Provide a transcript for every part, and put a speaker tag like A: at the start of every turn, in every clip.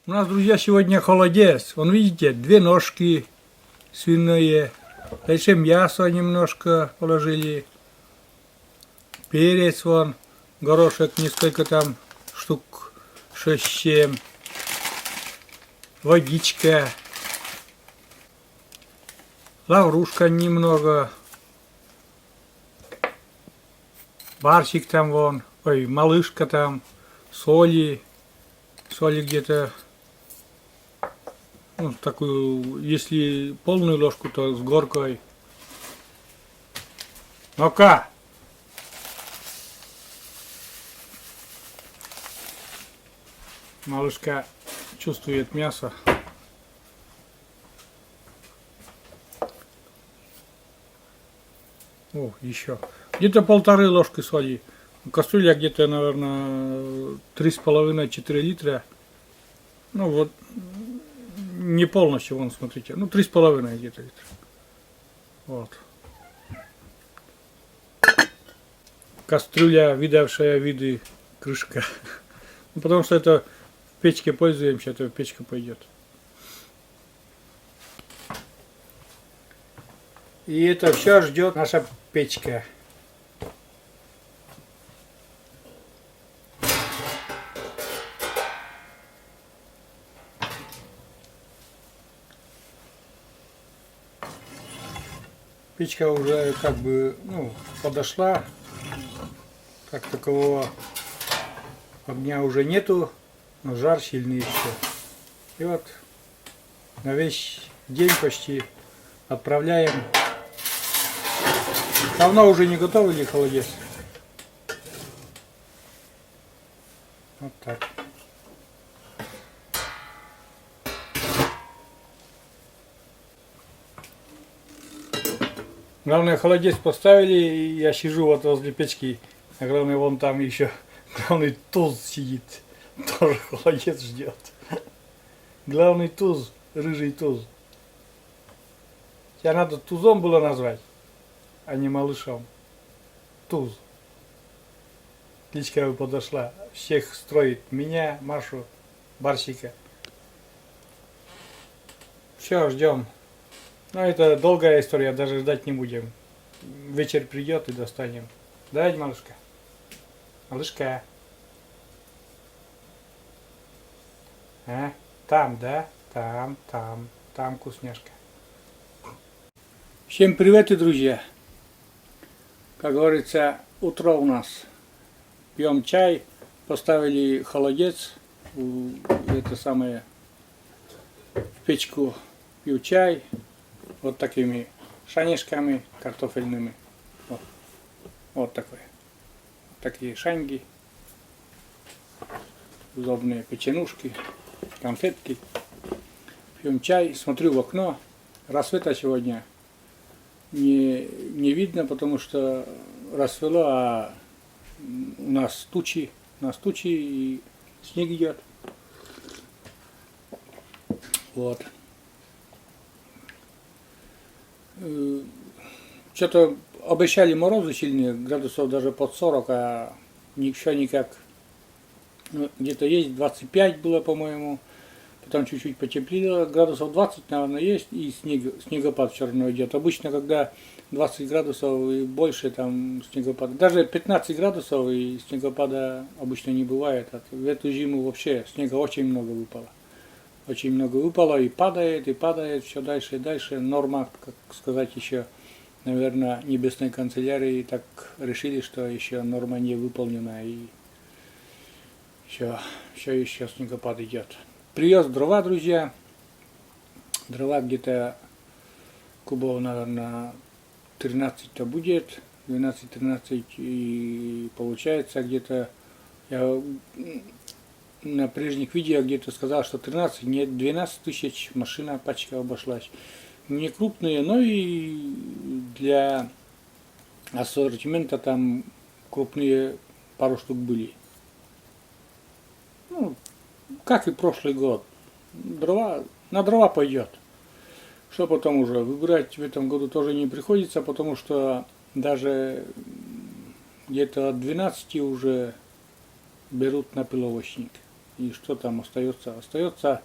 A: У нас, друзья, сегодня холодец. Вон, видите, две ножки свиные. Дальше мясо немножко положили. Перец вон, горошек, несколько там штук 6-7. Водичка. Лаврушка немного. Барсик там вон. Ой, малышка там. Соли. Соли где-то. Ну, такую, если полную ложку, то с горкой. Ну-ка! Малышка чувствует мясо. О, еще. Где-то 1,5 ложки соли. Кастрюля где-то, наверное, 3,5-4 литра. Ну вот. Не полностью, вон, смотрите. Ну, 3,5 где-то литра. Вот. Кастрюля, видавшая виды, крышка. Ну, потому что это в печке пользуемся, это в печку пойдет. И это все ждет наша печка. Печка уже как бы, ну, подошла, как такового огня уже нету, но жар сильный еще. И вот на весь день почти отправляем. Давно уже не готовы ли холодец? Вот так. Главное, холодец поставили, и я сижу вот возле печки, а главное, вон там еще главный туз сидит, тоже холодец ждет. Главный туз, рыжий туз. Тебя надо тузом было назвать, а не малышом. Туз. Кличка подошла, всех строит, меня, Машу, Барсика. Все, ждем. Но это долгая история, даже ждать не будем. Вечер придет и достанем. Да, малышка? Малышка. А? Там, да? Там вкусняшка. Всем привет, друзья. Как говорится, утро у нас. Пьем чай, поставили холодец, это самое, в печку пью чай. Вот такими шанишками картофельными. Вот такой. Такие шаньги. Удобные печенушки, конфетки. Пьем чай, смотрю в окно. Рассвета сегодня не видно, потому что рассвело, а у нас тучи и снег идет. Вот. Что-то обещали морозы сильные, градусов даже под 40, а еще никак. Ну, где-то есть 25 было, по-моему, потом чуть-чуть потеплело, градусов 20, наверное, есть, и снегопад все равно идет. Обычно, когда 20 градусов и больше, там снегопад, даже 15 градусов и снегопада обычно не бывает. В эту зиму вообще снега очень много выпало. Очень много выпало и падает все дальше и дальше. Норма, как сказать, еще, наверное, небесной канцелярии так решили, что еще норма не выполнена и все еще снегопад идет. Привез дрова, друзья. Дрова где-то кубов, наверное, 13-то будет, 12-13, и получается где-то, я на прежних видео где-то сказал, что 13, нет, 12 тысяч машина пачка обошлась. Не крупные, но и для ассортимента там крупные пару штук были. Ну, как и прошлый год. На дрова пойдет. Что потом уже выбирать в этом году тоже не приходится, потому что даже где-то от 12 уже берут на пиловочник. И что там остается? Остается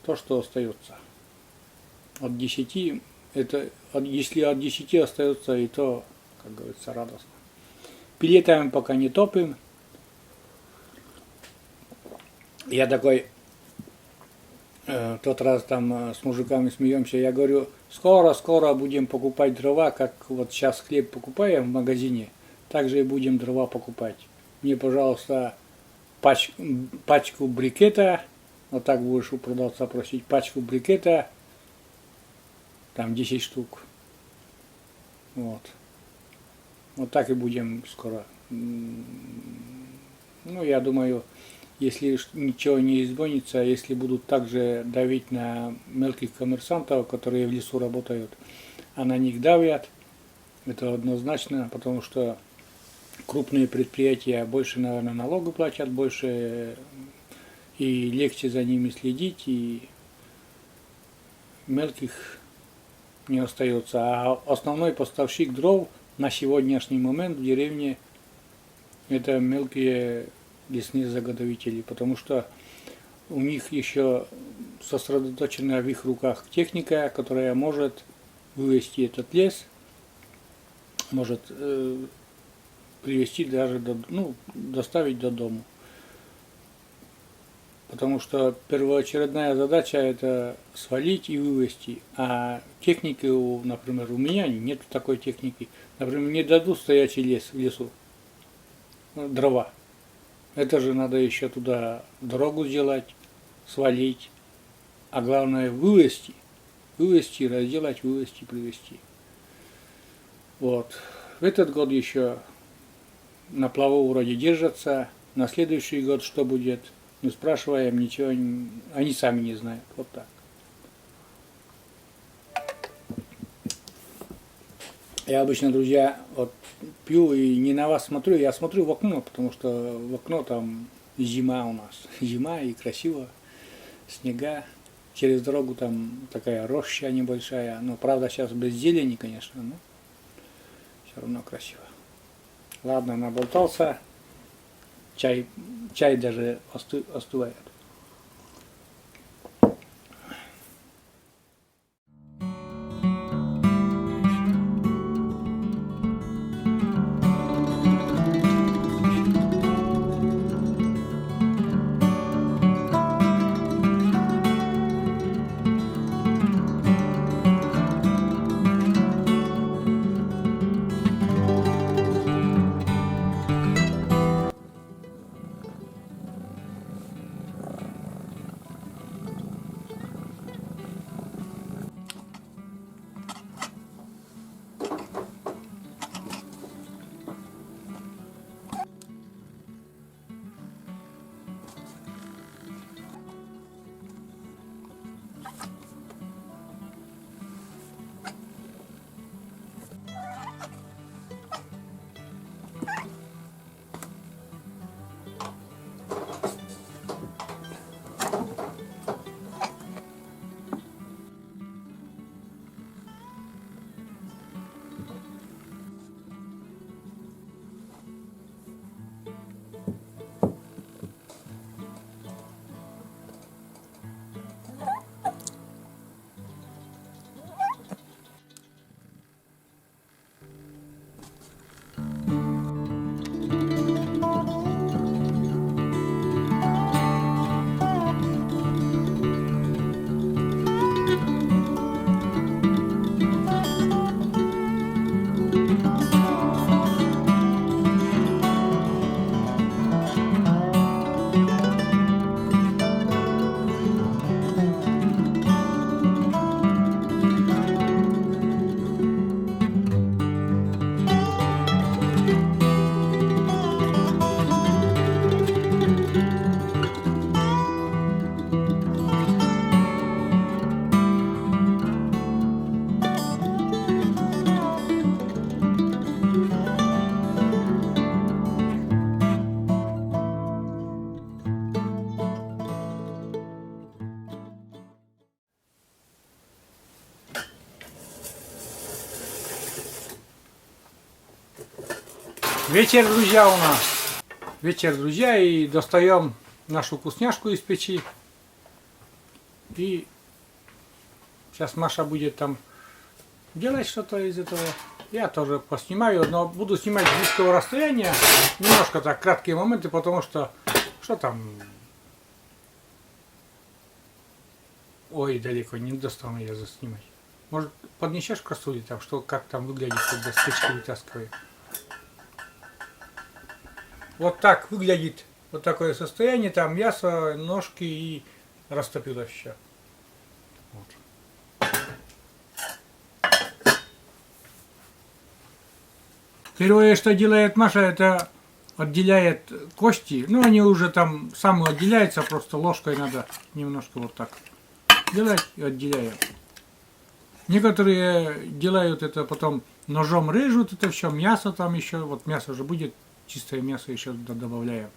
A: то, что остается. От 10, если от 10 остается, и то, как говорится, радостно. Пилетами пока не топим. Я такой тот раз там с мужиками смеемся, я говорю, скоро будем покупать дрова, как вот сейчас хлеб покупаем в магазине, так же и будем дрова покупать. Мне, пожалуйста, пачку брикета, вот так будешь у продавца просить, пачку брикета, там 10 штук. Вот. Вот так и будем скоро. Ну, я думаю, если ничего не изменится, если будут также давить на мелких коммерсантов, которые в лесу работают, а на них давят, это однозначно, потому что крупные предприятия больше, наверное, налогы платят, больше и легче за ними следить, и мелких не остается. А основной поставщик дров на сегодняшний момент в деревне это мелкие лесные заготовители, потому что у них еще сосредоточена в их руках техника, которая может вывести этот лес, может привести даже доставить до дома. Потому что первоочередная задача это свалить и вывести. А техники, например, у меня нет такой техники. Например, не дадут стоячий лес в лесу, дрова. Это же надо еще туда дорогу сделать, свалить, а главное вывести, разделать, вывести, привезти. Вот. В этот год еще на плаву вроде держатся, на следующий год что будет, не спрашиваем, ничего, они сами не знают. Вот так. Я обычно, друзья, вот пью и не на вас смотрю, я смотрю в окно, потому что в окно там зима у нас. Зима и красиво, снега. Через дорогу там такая роща небольшая. Ну, правда, сейчас без зелени, конечно, но все равно красиво. Ладно, наболтался. Чай даже остывает. Вечер, друзья, у нас. Вечер, друзья, и достаем нашу вкусняшку из печи. И сейчас Маша будет там делать что-то из этого. Я тоже поснимаю, но буду снимать с близкого расстояния. Немножко так, краткие моменты, потому что там... Ой, далеко, не достану я заснимать. Может, поднесешь косули там, что как там выглядит, когда с печки вытаскиваю. Вот так выглядит вот такое состояние, там мясо, ножки и растопилось все. Вот. Первое, что делает Маша, это отделяет кости. Ну, они уже там сами отделяются, просто ложкой надо немножко вот так делать и отделяем. Некоторые делают это потом ножом режут это все, мясо там еще, вот мясо уже будет, чистое мясо еще добавляем.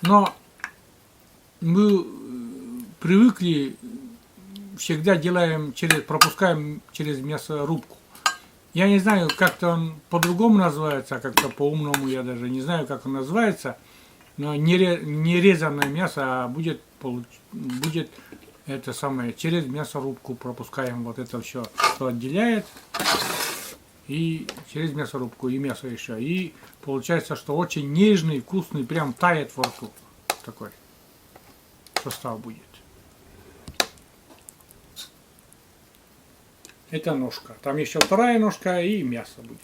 A: Но мы привыкли, всегда делаем пропускаем через мясорубку. Я не знаю, как-то он по-другому называется, как-то по-умному, я даже не знаю, как он называется, но не резаное мясо, а будет это самое, через мясорубку пропускаем вот это все, что отделяет, и через мясорубку, и мясо еще. И получается, что очень нежный, вкусный, прям тает во рту. Такой состав будет. Это ножка. Там еще вторая ножка и мясо будет.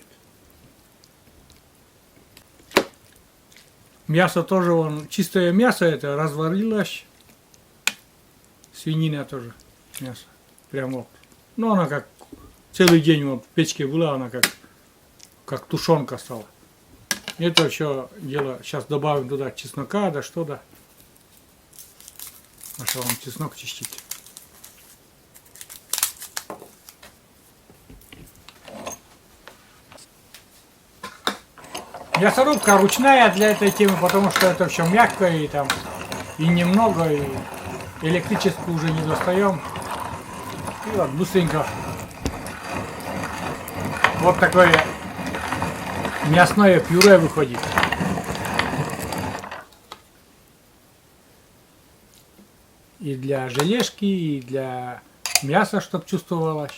A: Мясо тоже, чистое мясо это разварилось. Свинина тоже мясо. Прям вот. Ну она как целый день вот в печке была, она как тушенка стала. Это все дело. Сейчас добавим туда чеснока, да что да. А что он чеснок чистит. Мясорубка ручная для этой темы, потому что это все мягкое и там и немного, и электрическую уже не достаем. И вот быстренько вот такое мясное пюре выходит. И для желешки, и для мяса, чтобы чувствовалось.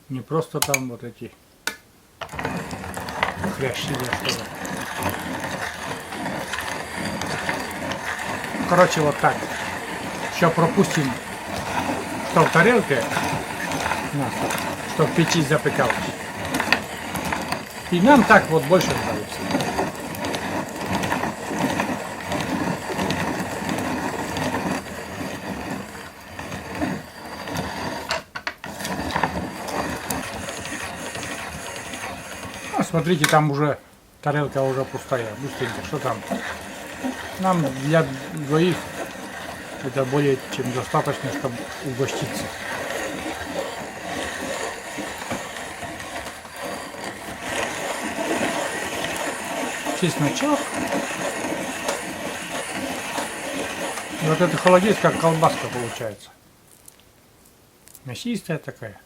A: Не просто там вот эти хрящи или что-то. Короче, вот так. Все пропустим, что в тарелке, что в печи запекалось. И нам так вот больше нравится. Ну, смотрите, там уже тарелка уже пустая. Быстренько, что там? Нам для двоих это более чем достаточно, чтобы угоститься. Чесночок. И вот это холодец, как колбаска получается. Мясистая такая.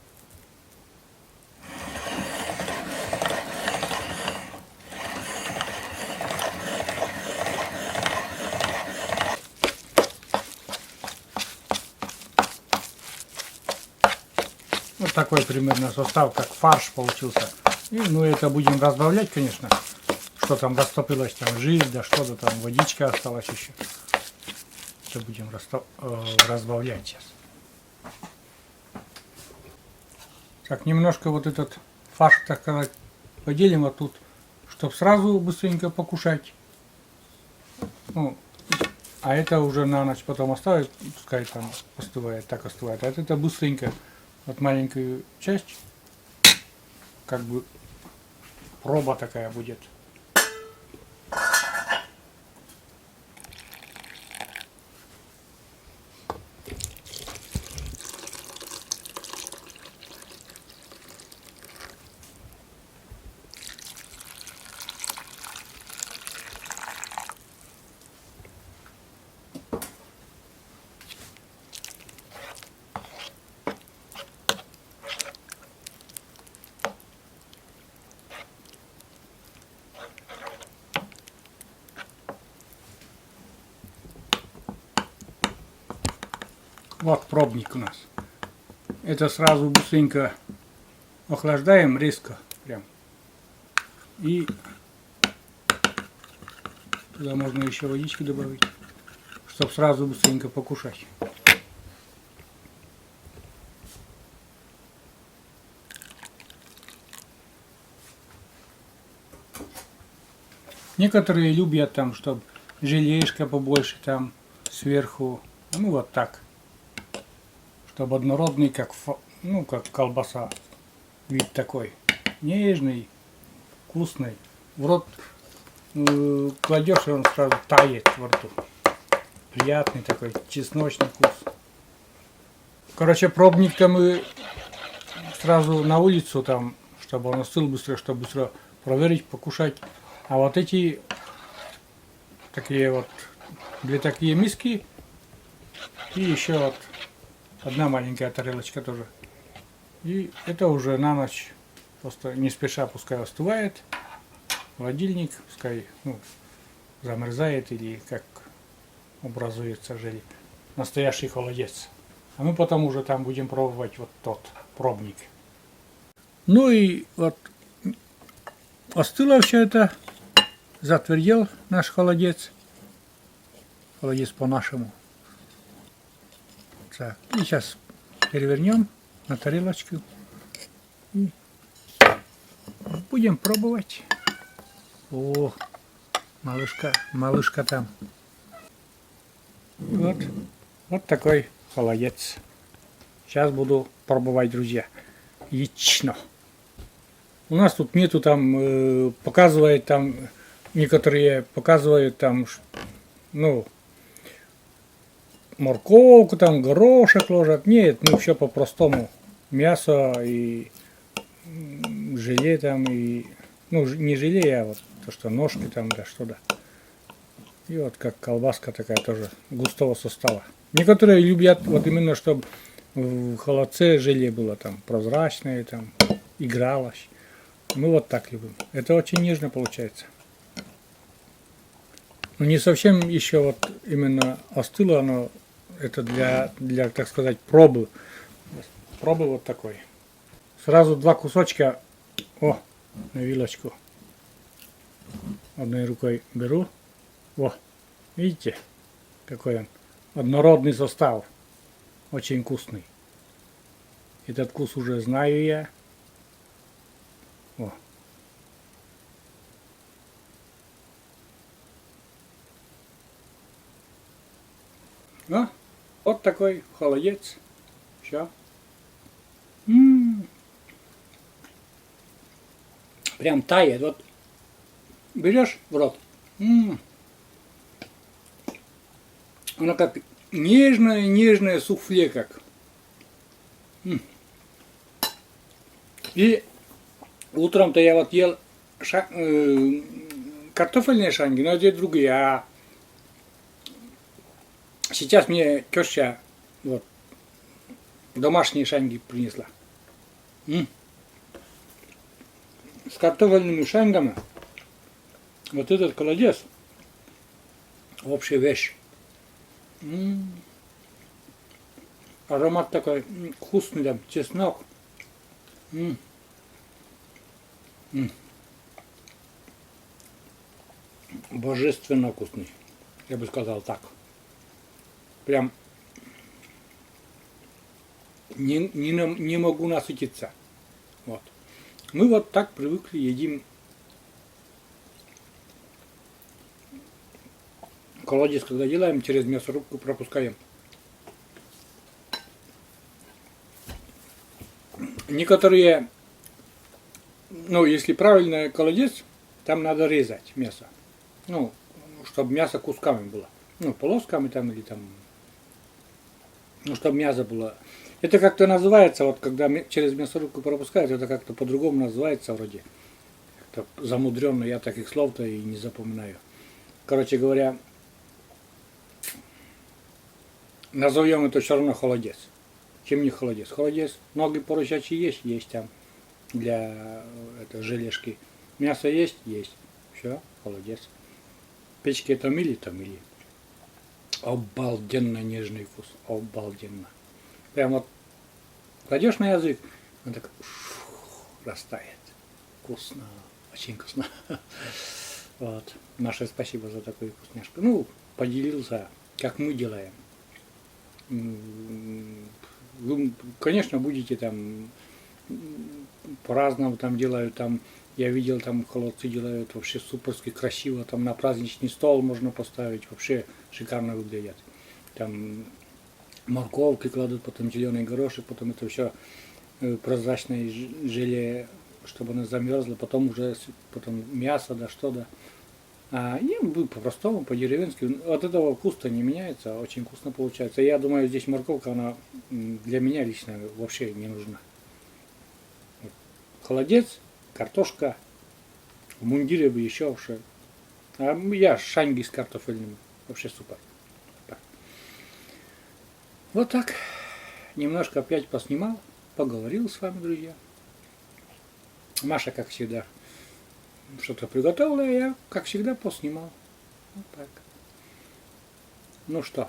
A: Вот такой примерно состав, как фарш получился. И, ну, это будем разбавлять, конечно. Что там растопилось, там жир, да что-то там, водичка осталась еще. Все будем разбавлять сейчас. Так, немножко вот этот фарш, так сказать, поделим вот тут, чтобы сразу быстренько покушать. Ну, а это уже на ночь потом оставить, пускай там остывает, так остывает. А это быстренько, вот маленькую часть, как бы проба такая будет. Вот пробник у нас. Это сразу быстренько охлаждаем резко. Прям. И туда можно еще водички добавить, чтобы сразу быстренько покушать. Некоторые любят там, чтобы желешка побольше там сверху. Ну вот так. Чтобы однородный, как, ну, как колбаса. Вид такой. Нежный, вкусный. В рот кладешь, и он сразу тает во рту. Приятный такой чесночный вкус. Короче, пробник-то мы сразу на улицу там, чтобы он остыл быстро, чтобы быстро проверить, покушать. А вот эти такие вот, две такие миски и еще вот одна маленькая тарелочка тоже. И это уже на ночь, просто не спеша пускай остывает. Холодильник, пускай замерзает или как образуется желе. Настоящий холодец. А мы потом уже там будем пробовать вот тот пробник. Ну и вот остыло все это. Затвердел наш холодец. Холодец по-нашему. Так, и сейчас перевернем на тарелочку. И будем пробовать. О, малышка там. Вот такой холодец. Сейчас буду пробовать, друзья. Яично. У нас тут нету там, показывает там, некоторые показывают там, ну, морковку, там горошек ложат. Нет, ну все по-простому. Мясо и желе там, и, ну, не желе, а вот то, что ножки там, да что-то. И вот как колбаска такая тоже густого состава. Некоторые любят вот именно, чтобы в холодце желе было там прозрачное, там игралось. Мы вот так любим. Это очень нежно получается. Но не совсем еще вот именно остыло оно. Это для, так сказать, пробы. Пробы вот такой. Сразу два кусочка. О, на вилочку. Одной рукой беру. О, видите, какой он однородный состав. Очень вкусный. Этот вкус уже знаю я. О. Ну, вот такой холодец. Все. Прям тает. Вот берешь в рот. Оно как нежное суфле как. И утром-то я вот ел картофельные шанги, но это другие. А сейчас мне теща вот домашние шанги принесла. С картофельными шангами вот этот холодец общая вещь. Аромат такой вкусный, там чеснок. Божественно вкусный, я бы сказал так. Прям не могу насытиться. Вот. Мы вот так привыкли, едим холодец, когда делаем, через мясорубку пропускаем. Некоторые, ну, если правильно холодец, там надо резать мясо. Ну, чтобы мясо кусками было. Ну, полосками там или там, ну, чтобы мясо было. Это как-то называется, вот когда через мясорубку пропускают, это как-то по-другому называется вроде. Как-то замудренно, я таких слов-то и не запоминаю. Короче говоря, назовем это все равно холодец. Чем не холодец? Холодец, ноги поросячьи есть там для желешки. Мясо есть? Есть. Все, холодец. Печки томили. Обалденно нежный вкус. Обалденно. Прям вот кладешь на язык, он так растает. Вкусно, очень вкусно. Вот. Маше спасибо за такую вкусняшку. Ну, поделился, как мы делаем. Вы, конечно, будете там по-разному там делают, там я видел, там холодцы делают вообще суперски красиво, там на праздничный стол можно поставить, вообще шикарно выглядят. Там морковки кладут, потом зеленый горошек, потом это все прозрачное желе, чтобы оно замерзло, потом уже потом мясо, да что да. А и по-простому, по-деревенски. От этого вкус-то не меняется, очень вкусно получается. Я думаю, здесь морковка, она для меня лично вообще не нужна. Холодец, картошка, в мундире бы еще вообще. А я шанги с картофельным. Вообще супер. Так. Вот так. Немножко опять поснимал, поговорил с вами, друзья. Маша, как всегда, что-то приготовила, я, как всегда, поснимал. Вот так. Ну что,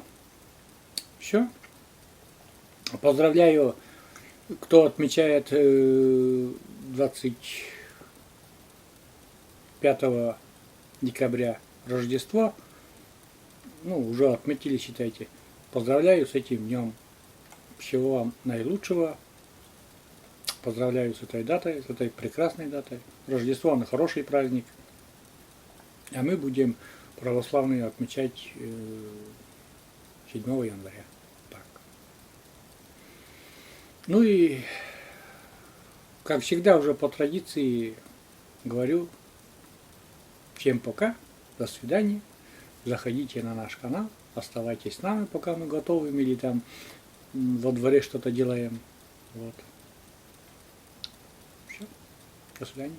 A: все. Поздравляю, кто отмечает 25 декабря Рождество. Ну, уже отметили, считайте. Поздравляю с этим днем. Всего вам наилучшего. Поздравляю с этой датой, с этой прекрасной датой. Рождество на хороший праздник. А мы будем православные отмечать 7 января. Так. Ну и, как всегда, уже по традиции говорю всем пока, до свидания. Заходите на наш канал, оставайтесь с нами, пока мы готовим или там во дворе что-то делаем. Вот. Все. До свидания.